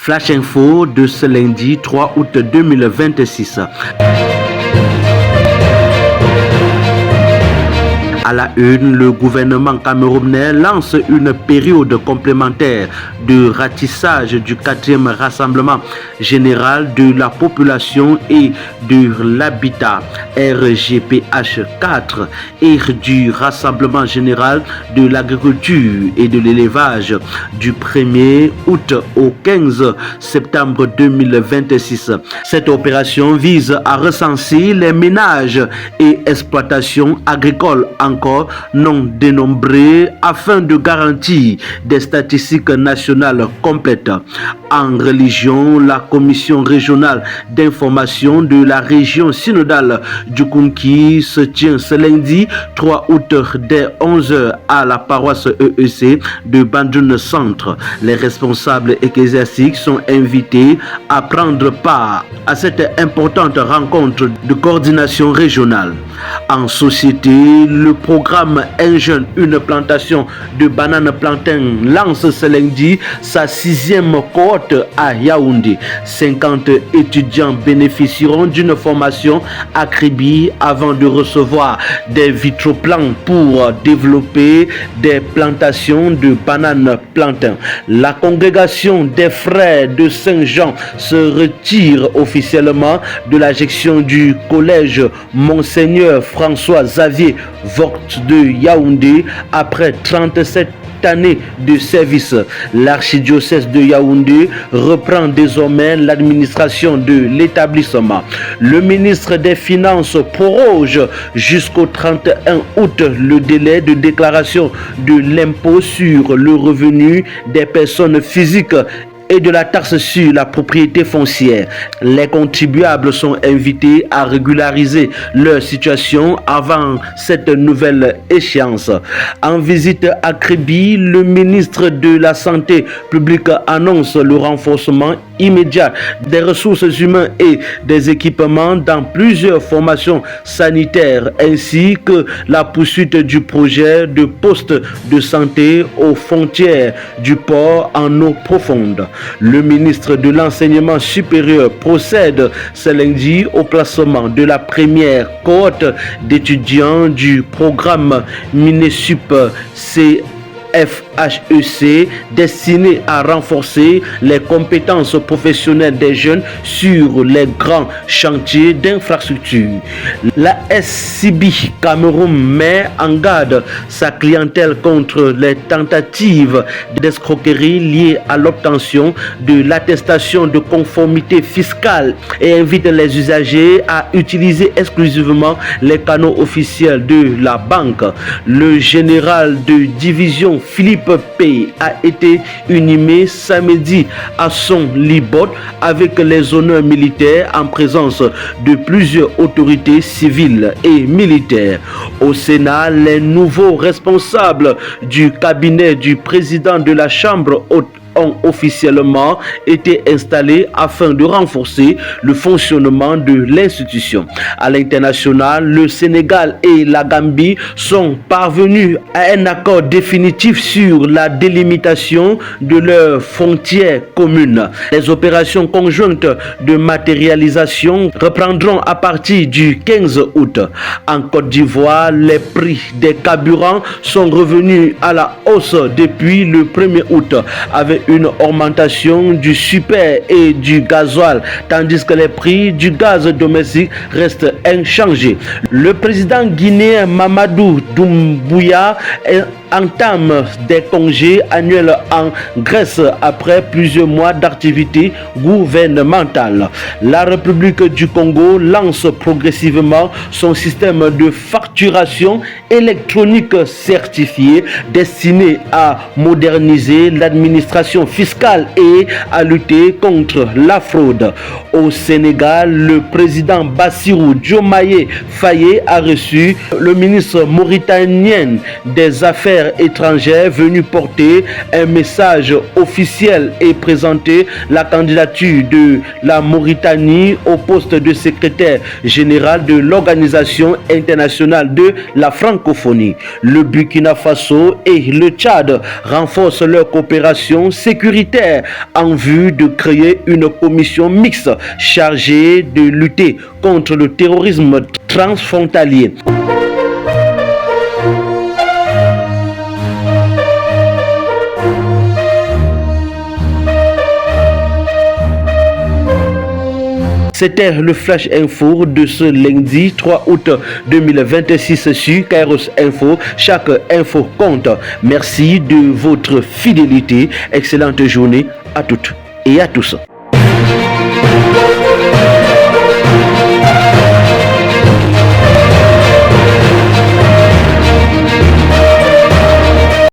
Flash Info de ce lundi 3 août 2026. À la une, le gouvernement camerounais lance une période complémentaire de ratissage du 4e rassemblement général de la population et de l'habitat RGPH 4 et du rassemblement général de l'agriculture et de l'élevage du 1er août au 15 septembre 2026. Cette opération vise à recenser les ménages et exploitations agricoles encore non dénombrés afin de garantir des statistiques nationales complètes. En religion, la commission régionale d'information de la région synodale du Kounki se tient ce lundi 3 août dès 11h à la paroisse EEC de Bandoune Centre. Les responsables ecclésiastiques sont invités à prendre part à cette importante rencontre de coordination régionale. En société, le programme Un jeune, une plantation de bananes plantain lance ce lundi sa 6e cohorte à Yaoundé. 50 étudiants bénéficieront d'une formation à Kribi avant de recevoir des vitroplans pour développer des plantations de bananes plantain. La congrégation des frères de Saint-Jean se retire officiellement de la gestion du collège Monseigneur François Xavier Vogt de Yaoundé après 37 années de service. L'archidiocèse de Yaoundé reprend désormais l'administration de l'établissement. Le ministre des Finances proroge jusqu'au 31 août le délai de déclaration de l'impôt sur le revenu des personnes physiques et de la taxe sur la propriété foncière. Les contribuables sont invités à régulariser leur situation avant cette nouvelle échéance. En visite à Kribi, le ministre de la Santé publique annonce le renforcement immédiat des ressources humaines et des équipements dans plusieurs formations sanitaires ainsi que la poursuite du projet de poste de santé aux frontières du port en eau profonde. Le ministre de l'Enseignement supérieur procède ce lundi au classement de la première cohorte d'étudiants du programme Minesup FHEC destiné à renforcer les compétences professionnelles des jeunes sur les grands chantiers d'infrastructure. La SCB Cameroun met en garde sa clientèle contre les tentatives d'escroquerie liées à l'obtention de l'attestation de conformité fiscale et invite les usagers à utiliser exclusivement les canaux officiels de la banque. Le général de division Philippe Pay a été inhumé samedi à son Libot avec les honneurs militaires en présence de plusieurs autorités civiles et militaires. Au Sénat, les nouveaux responsables du cabinet du président de la Chambre haute ont officiellement été installés afin de renforcer le fonctionnement de l'institution. À l'international, le Sénégal et la Gambie sont parvenus à un accord définitif sur la délimitation de leurs frontières communes. Les opérations conjointes de matérialisation reprendront à partir du 15 août. En Côte d'Ivoire, les prix des carburants sont revenus à la hausse depuis le 1er août avec une augmentation du super et du gasoil, tandis que les prix du gaz domestique restent inchangés. Le président guinéen Mamadou Doumbouya entame des congés annuels en Grèce après plusieurs mois d'activité gouvernementale. La République du Congo lance progressivement son système de facturation électronique certifié destiné à moderniser l'administration fiscale et à lutter contre la fraude. Au Sénégal, le président Bassirou Diomaye Faye a reçu le ministre mauritanien des Affaires affaires étrangères venu porter un message officiel et présenter la candidature de la Mauritanie au poste de secrétaire général de l'Organisation internationale de la francophonie. Le Burkina Faso et le Tchad renforcent leur coopération sécuritaire en vue de créer une commission mixte chargée de lutter contre le terrorisme transfrontalier. C'était le Flash Info de ce lundi 3 août 2026 sur Kairos Info. Chaque info compte. Merci de votre fidélité. Excellente journée à toutes et à tous.